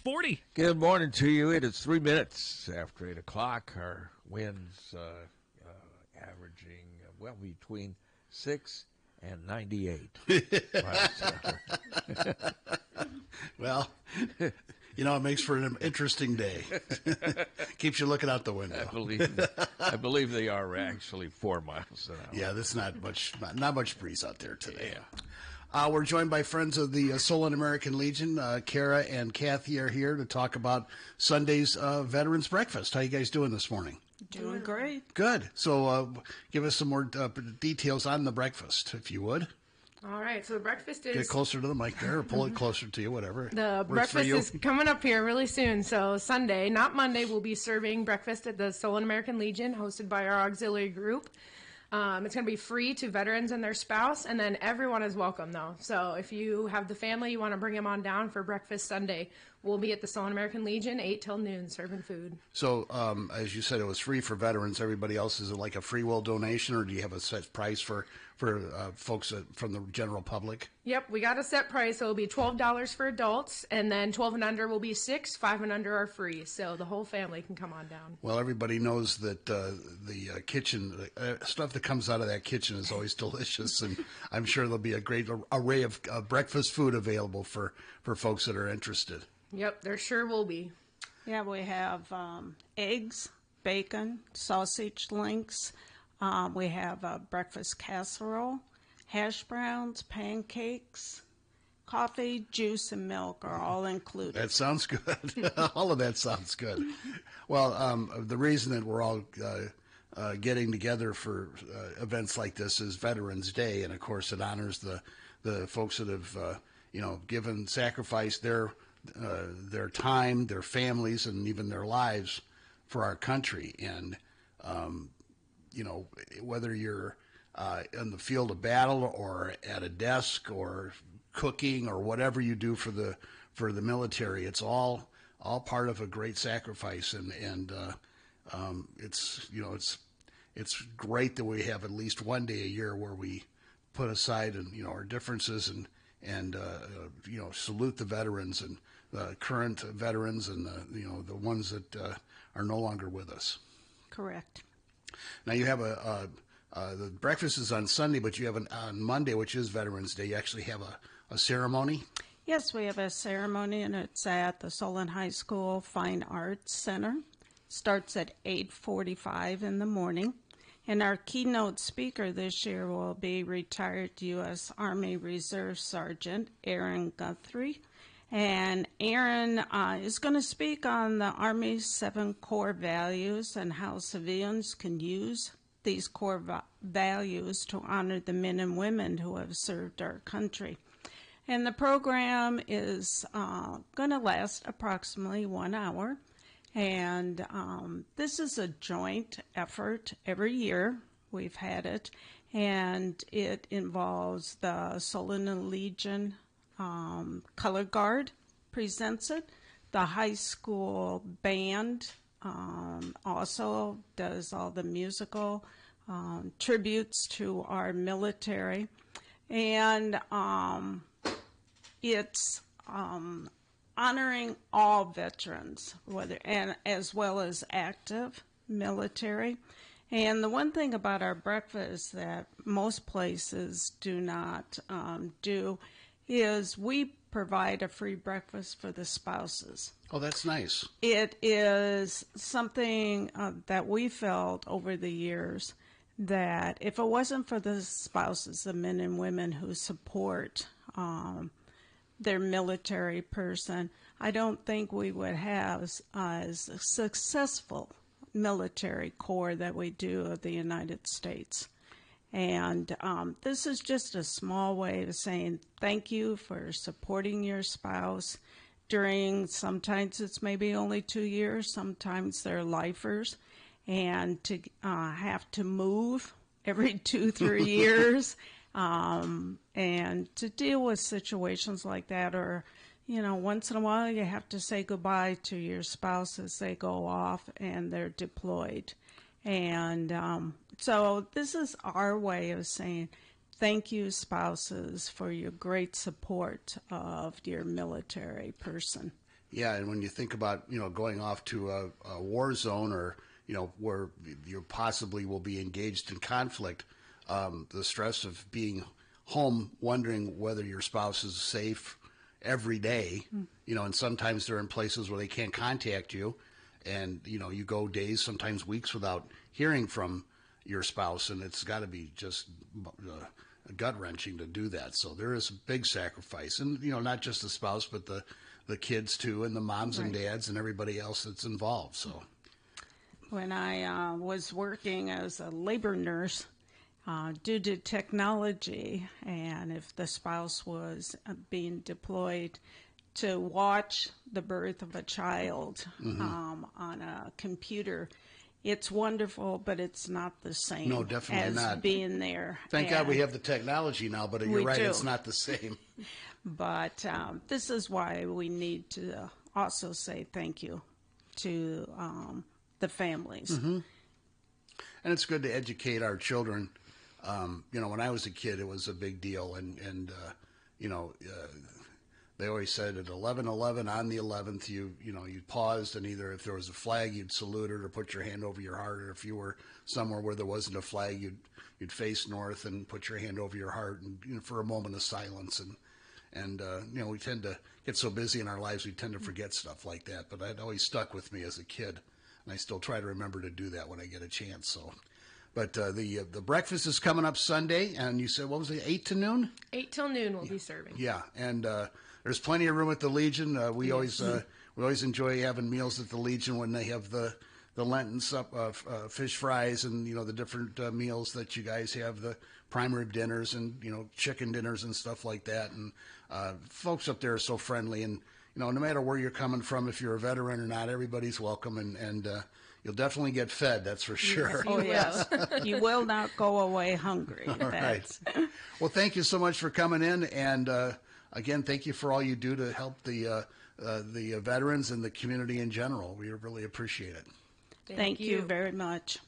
640. Good morning to you. It is 3 minutes after 8 o'clock. Our winds averaging, between 6 and 98. Well, it makes for an interesting day. Keeps you looking out the window. I believe they are actually 4 miles an hour. Yeah, there's not much breeze out there today. Yeah. We're joined by friends of the Solon American Legion. Kara and Kathy are here to talk about Sunday's Veterans Breakfast. How you guys doing this morning? Doing great. Good. So give us some more details on the breakfast, if you would. All right, so the breakfast is... Get closer to the mic there, or pull it closer to you, whatever. The breakfast is coming up here really soon. So Sunday, not Monday, we'll be serving breakfast at the Solon American Legion, hosted by our auxiliary group. It's going to be free to veterans and their spouse, and then everyone is welcome, though. So if you have the family, you want to bring them on down for breakfast Sunday, we'll be at the Solon American Legion, 8 till noon, serving food. So, as you said, it was free for veterans. Everybody else, is it like a free will donation, or do you have a set price for folks from the general public? Yep, we got a set price. So it'll be $12 for adults, and then 12 and under will be $6, 5 and under are free. So the whole family can come on down. Well, everybody knows that the kitchen, stuff that comes out of that kitchen is always delicious, and I'm sure there'll be a great array of breakfast food available for folks that are interested. Yep, there sure will be. Yeah, we have eggs, bacon, sausage links. We have a breakfast casserole, hash browns, pancakes, coffee, juice, and milk are all included. That sounds good. All of that sounds good. Well, the reason that we're all getting together for events like this is Veterans Day, and of course it honors the folks that have sacrificed their time, their families, and even their lives for our country. And whether you're in the field of battle or at a desk or cooking or whatever you do for the military, it's all part of a great sacrifice. And it's great that we have at least one day a year where we put aside our differences and salute the veterans and the current veterans and the ones that are no longer with us. Correct. Now you have the breakfast is on Sunday, but you have on Monday, which is Veterans Day, you actually have a ceremony? Yes, we have a ceremony, and it's at the Solon High School Fine Arts Center. Starts at 8:45 in the morning. And our keynote speaker this year will be retired U.S. Army Reserve Sergeant Aaron Guthrie. And Aaron is going to speak on the Army's 7 core values and how civilians can use these core values to honor the men and women who have served our country. And the program is going to last approximately 1 hour. And this is a joint effort every year. We've had it. And it involves the Solon Legion Color Guard presents it. The high school band also does all the musical tributes to our military. And it's honoring all veterans, and as well as active military. And the one thing about our breakfast that most places do not do is we provide a free breakfast for the spouses. Oh, that's nice. It is something that we felt over the years that if it wasn't for the spouses, the men and women who support their military person, I don't think we would have as successful military corps that we do of the United States. And this is just a small way of saying thank you for supporting your spouse during, sometimes it's maybe only 2 years, sometimes they're lifers, and to have to move every 2-3 years and to deal with situations like that, or once in a while you have to say goodbye to your spouse as they go off and they're deployed. And so this is our way of saying thank you, spouses, for your great support of your military person. Yeah, and when you think about, going off to a war zone, or, where you possibly will be engaged in conflict, the stress of being home wondering whether your spouse is safe every day, and sometimes they're in places where they can't contact you, and, you go days, sometimes weeks without hearing from your spouse, and it's got to be just gut-wrenching to do that. So there is a big sacrifice, and, not just the spouse, but the kids too, and the moms and dads and everybody else that's involved. So When I was working as a labor nurse, due to technology, and if the spouse was being deployed, to watch the birth of a child on a computer, it's wonderful, but it's not the same. No, definitely as not. Being there. thank God we have the technology now, but you're We right, do. it's not the same. But this is why we need to also say thank you to the families. And it's good to educate our children. When I was a kid, it was a big deal, and they always said at 11:11 on the 11th, you paused, and either if there was a flag, you'd salute it or put your hand over your heart, or if you were somewhere where there wasn't a flag, you'd face north and put your hand over your heart, and for a moment of silence. And we tend to get so busy in our lives, we tend to forget stuff like that. But it always stuck with me as a kid, and I still try to remember to do that when I get a chance. So. But the breakfast is coming up Sunday, and you said, what was it, 8 to noon? 8 till noon we'll be serving. Yeah, and there's plenty of room at the Legion. We always enjoy having meals at the Legion when they have the Lenten fish fries, and the different meals that you guys have, the prime rib dinners and chicken dinners and stuff like that. And folks up there are so friendly, and no matter where you're coming from, if you're a veteran or not, everybody's welcome, and you'll definitely get fed, that's for sure. Oh, yes. You will not go away hungry. All right. Well, thank you so much for coming in, and again, thank you for all you do to help the veterans and the community in general. We really appreciate it. Thank you very much.